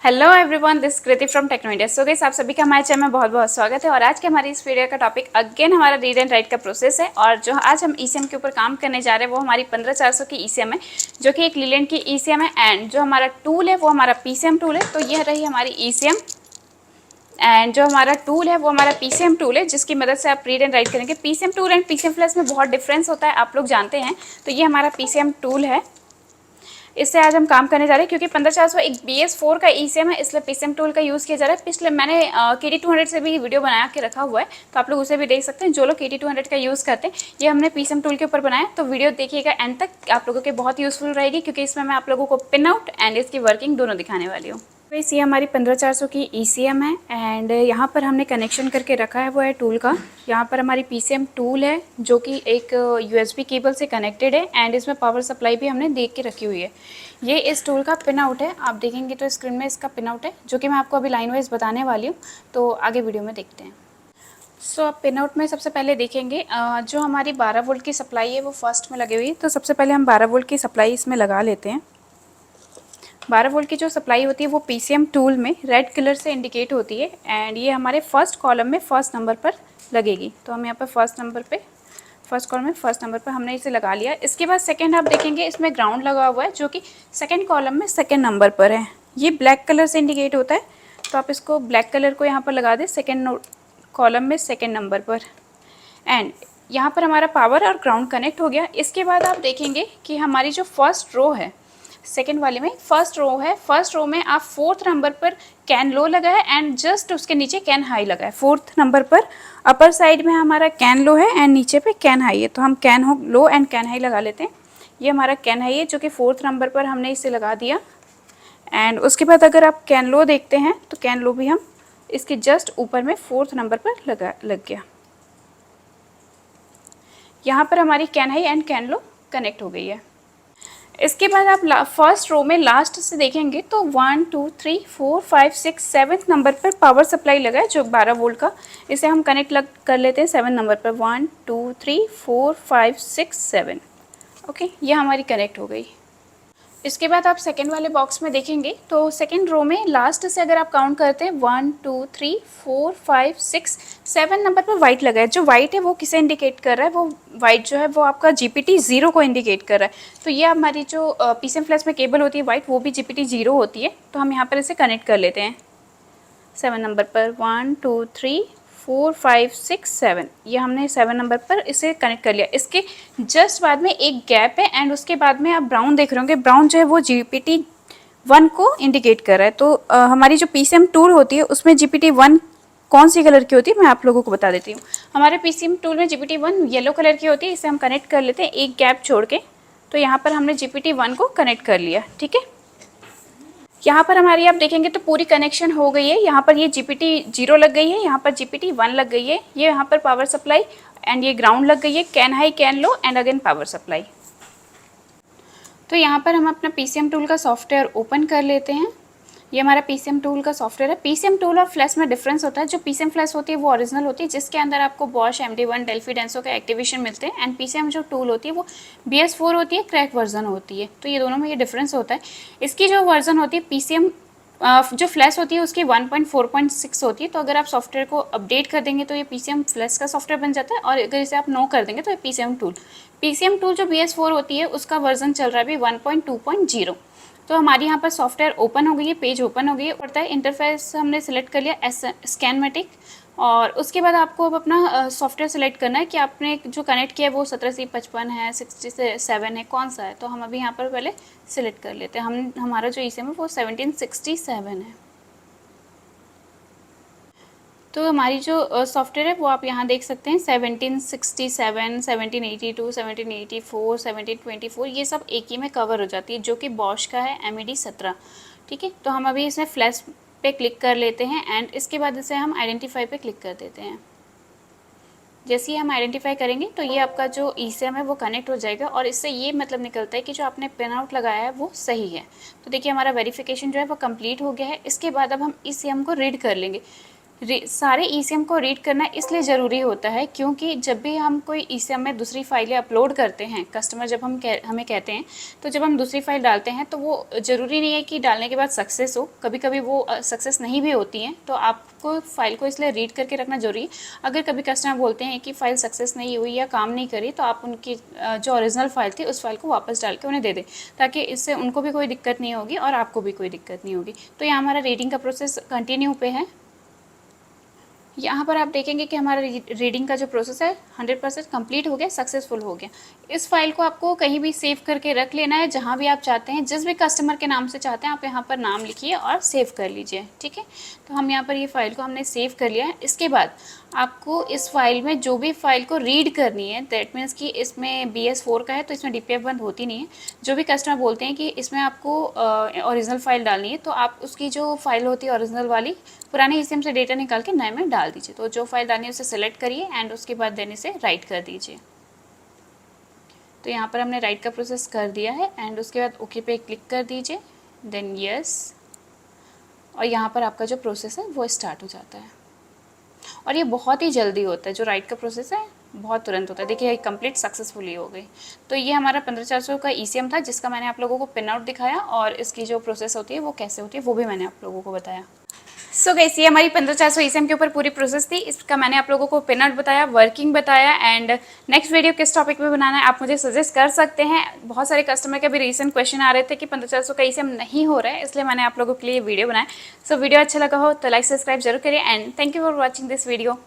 Hello everyone, this Kriti from Techno India. So guys, आप सभी का हमारे चैनल में बहुत बहुत स्वागत है। और आज के हमारी इस वीडियो का टॉपिक अगेन हमारा रीड एंड राइट का प्रोसेस है। और जो आज हम ईसीएम के ऊपर काम करने जा रहे हैं वो हमारी 15400 की ईसीएम है, जो कि एक लीलैंड की ईसीएम है। एंड जो हमारा टूल है वो हमारा पीसीएम टूल है। तो यह रही हमारी ईसीएम एंड जो हमारा टूल है वो हमारा पीसीएम टूल है, जिसकी मदद से आप रीड एंड राइट करेंगे। PCM tool and PCM flash में बहुत डिफरेंस होता है, आप लोग जानते हैं। तो ये हमारा पीसीएम टूल है, इससे आज हम काम करने जा रहे हैं। क्योंकि 15400 एक BS4 का ईसीएम है, इसलिए पीसीएम टूल का यूज़ किया जा रहा है। पिछले मैंने KT200 से भी वीडियो बना के रखा हुआ है, तो आप लोग उसे भी देख सकते हैं। जो लोग KT200 का यूज़ करते हैं, ये हमने पीसीएम टूल के ऊपर बनाया। तो वीडियो देखिएगा एंड तक, आप लोगों के बहुत यूज़फुल रहेगी, क्योंकि इसमें मैं आप लोगों को पिन आउट एंड इसकी वर्किंग दोनों दिखाने वाली हूँ। ये हमारी 15400 की ईसीएम है एंड यहाँ पर हमने कनेक्शन करके रखा है वो है टूल का। यहाँ पर हमारी पीसीएम टूल है, जो कि एक USB केबल से कनेक्टेड है एंड इसमें पावर सप्लाई भी हमने देख के रखी हुई है। ये इस टूल का पिन आउट है, आप देखेंगे तो स्क्रीन में इसका पिन आउट है, जो कि मैं आपको अभी लाइन वाइज बताने वाली हूँ। तो आगे वीडियो में देखते हैं। सो आप पिन आउट में सबसे पहले देखेंगे जो हमारी 12 वोल्ट की सप्लाई है वो फर्स्ट में लगी हुई है। तो सबसे पहले हम 12 वोल्ट की सप्लाई इसमें लगा लेते हैं। 12 वोल्ट की जो सप्लाई होती है वो पीसीएम टूल में रेड कलर से इंडिकेट होती है एंड ये हमारे फर्स्ट कॉलम में फर्स्ट नंबर पर लगेगी। तो हम यहाँ पर फर्स्ट कॉलम में फर्स्ट नंबर पर हमने इसे लगा लिया। इसके बाद सेकंड आप देखेंगे इसमें ग्राउंड लगा हुआ है, जो कि सेकंड कॉलम में सेकंड नंबर पर है। ये ब्लैक कलर से इंडिकेट होता है, तो आप इसको ब्लैक कलर को यहाँ पर लगा दें सेकंड कॉलम में सेकंड नंबर पर। एंड यहाँ पर हमारा पावर और ग्राउंड कनेक्ट हो गया। इसके बाद आप देखेंगे कि हमारी जो फर्स्ट रो है, सेकेंड वाले में फर्स्ट रो है, फर्स्ट रो में आप फोर्थ नंबर पर कैन लो लगा है एंड जस्ट उसके नीचे कैन हाई लगा है। फोर्थ नंबर पर अपर साइड में हमारा कैन लो है एंड नीचे पे कैन हाई है, तो हम can low and can high लगा लेते हैं। ये हमारा कैन हाई है, जो कि फोर्थ नंबर पर हमने इसे लगा दिया। एंड उसके बाद अगर आप कैन लो देखते हैं तो कैन लो भी हम इसके जस्ट ऊपर में फोर्थ नंबर पर लग गया। यहाँ पर हमारी can high and can low connect हो गई है। इसके बाद आप फर्स्ट रो में लास्ट से देखेंगे तो 1 2 3 4 5 6 7 नंबर पर पावर सप्लाई लगा है, जो 12 वोल्ट का। इसे हम कनेक्ट कर लेते हैं 7 नंबर पर। 1 2 3 4 5 6 7। ओके, ये हमारी कनेक्ट हो गई। इसके बाद आप सेकेंड वाले बॉक्स में देखेंगे तो सेकेंड रो में लास्ट से अगर आप काउंट करते हैं 1 2 3 4 5 6 7 नंबर पर वाइट लगा है। जो वाइट है वो किसे इंडिकेट कर रहा है, वो वाइट जो है वो आपका GPT 0 को इंडिकेट कर रहा है। तो ये हमारी जो पीसीएम फ्लैश में केबल होती है वाइट, वो भी GPT 0 होती है। तो हम यहाँ पर इसे कनेक्ट कर लेते हैं 7 नंबर पर। 1 2 3 4 5 6 7, ये हमने 7 नंबर पर इसे कनेक्ट कर लिया। इसके जस्ट बाद में एक गैप है एंड उसके बाद में आप ब्राउन देख रहे होंगे, ब्राउन जो है वो GPT 1 को इंडिकेट कर रहा है। तो हमारी जो पीसीएम टूल होती है उसमें GPT 1 कौन सी कलर की होती है मैं आप लोगों को बता देती हूँ। हमारे पीसीएम टूल में GPT 1 येलो कलर की होती है। इसे हम कनेक्ट कर लेते हैं एक गैप छोड़ के। तो यहाँ पर हमने GPT 1 को कनेक्ट कर लिया, ठीक है। यहाँ पर हमारी आप देखेंगे तो पूरी कनेक्शन हो गई है। यहाँ पर ये GPT 0 लग गई है, यहाँ पर GPT 1 लग गई है, ये यहाँ पर पावर सप्लाई एंड ये ग्राउंड लग गई है, can high can low and again power supply. तो यहाँ पर हम अपना पीसीएम टूल का सॉफ्टवेयर ओपन कर लेते हैं। ये हमारा पीसीएम टूल का सॉफ्टवेयर है। पीसीएम टूल और फ्लैश में डिफरेंस होता है। जो पीसीएम फ्लैश होती है वो ओरिजिनल होती है, जिसके अंदर आपको बॉश MD1 डेल्फी डेंसो के एक्टिवेशन मिलते हैं। एंड पीसीएम जो टूल होती है वो BS4 होती है, क्रैक वर्जन होती है। तो ये दोनों में ये डिफरेंस होता है। इसकी जो वर्जन होती है पीसीएम जो फ्लैश होती है उसकी 1.4.6 होती है। तो अगर आप सॉफ्टवेयर को अपडेट कर देंगे तो ये पीसीएम फ्लैश का सॉफ्टवेयर बन जाता है, और अगर इसे आप नो कर देंगे तो ये पीसीएम टूल जो BS4 होती है उसका वर्जन चल रहा है अभी 1.2.0। तो हमारी यहाँ पर सॉफ्टवेयर ओपन हो गई है, पेज ओपन हो गई है। पड़ता है इंटरफेस हमने सेलेक्ट कर लिया स्कैनमेटिक, और उसके बाद आपको अब अपना सॉफ्टवेयर सेलेक्ट करना है कि आपने जो कनेक्ट किया है वो 17C55 है, 67 है, कौन सा है। तो हम अभी यहाँ पर पहले सिलेक्ट कर लेते हैं। हमारा जो ईसीएम है वो 1767 है। तो हमारी जो सॉफ्टवेयर है वो आप यहाँ देख सकते हैं 1767, 1782, 1784, 1724, ये सब एक ही में कवर हो जाती है, जो कि बॉश का है MED 17, ठीक है। तो हम अभी इसमें फ्लैश पे क्लिक कर लेते हैं एंड इसके बाद इसे हम आइडेंटिफाई पे क्लिक कर देते हैं। जैसे ही हम आइडेंटिफाई करेंगे तो ये आपका जो ईसीएम है वो कनेक्ट हो जाएगा, और इससे ये मतलब निकलता है कि जो आपने पिन आउट लगाया है वो सही है। तो देखिए हमारा वेरिफिकेशन जो है वो कंप्लीट हो गया है। इसके बाद अब हम ईसीएम को रीड कर लेंगे। सारे ईसीएम को रीड करना इसलिए ज़रूरी होता है क्योंकि जब भी हम कोई ईसीएम में दूसरी फाइलें अपलोड करते हैं, कस्टमर जब हमें कहते हैं, तो जब हम दूसरी फाइल डालते हैं तो वो ज़रूरी नहीं है कि डालने के बाद सक्सेस हो, कभी कभी वो सक्सेस नहीं भी होती हैं। तो आपको फ़ाइल को इसलिए रीड करके रखना ज़रूरी है। अगर कभी कस्टमर बोलते हैं कि फ़ाइल सक्सेस नहीं हुई या काम नहीं करी, तो आप उनकी जो ओरिजिनल फ़ाइल थी उस फाइल को वापस डाल के उन्हें दे दें, ताकि इससे उनको भी कोई दिक्कत नहीं होगी और आपको भी कोई दिक्कत नहीं होगी। तो यहाँ हमारा रीडिंग का प्रोसेस कंटिन्यू पे है। यहाँ पर आप देखेंगे कि हमारा रीडिंग का जो प्रोसेस है 100% कंप्लीट हो गया, सक्सेसफुल हो गया। इस फाइल को आपको कहीं भी सेव करके रख लेना है, जहाँ भी आप चाहते हैं, जिस भी कस्टमर के नाम से चाहते हैं आप यहाँ पर नाम लिखिए और सेव कर लीजिए। ठीक है, तो हम यहाँ पर ये फाइल को हमने सेव कर लिया है। इसके बाद आपको इस फाइल में जो भी फाइल को रीड करनी है, दैट मीन्स कि इसमें BS4 का है तो इसमें DPF बंद होती नहीं है। जो भी कस्टमर बोलते हैं कि इसमें आपको ओरिजिनल फाइल डालनी है, तो आप उसकी जो फाइल होती है ओरिजिनल वाली, पुराने ईसीएम से डेटा निकाल के नए में डाल दीजिए। तो जो फाइल डालनी है उसे सेलेक्ट करिए एंड उसके बाद देन इसे राइट कर दीजिए। तो यहाँ पर हमने राइट का प्रोसेस कर दिया है एंड उसके बाद ओके पे क्लिक कर दीजिए, देन यस, और यहाँ पर आपका जो प्रोसेस है वो स्टार्ट हो जाता है। और ये बहुत ही जल्दी होता है, जो राइट का प्रोसेस है बहुत तुरंत होता है। देखिए ये कंप्लीट सक्सेसफुली हो गई। तो ये हमारा 15400 का ईसीएम था, जिसका मैंने आप लोगों को पिन आउट दिखाया और इसकी जो प्रोसेस होती है वो कैसे होती है वो भी मैंने आप लोगों को बताया। सो गाइस, ये हमारी 15400 ईसीएम के ऊपर पूरी प्रोसेस थी। इसका मैंने आप लोगों को पिन आउट बताया, वर्किंग बताया एंड नेक्स्ट वीडियो किस टॉपिक पे बनाना है आप मुझे सजेस्ट कर सकते हैं। बहुत सारे कस्टमर के अभी रीसेंट क्वेश्चन आ रहे थे कि 15400 का ईसीएम नहीं हो रहा है, इसलिए मैंने आप लोगों के लिए वीडियो बनाया। सो वीडियो अच्छा लगा हो तो लाइक सब्सक्राइब जरूर करिए and thank you for watching this video.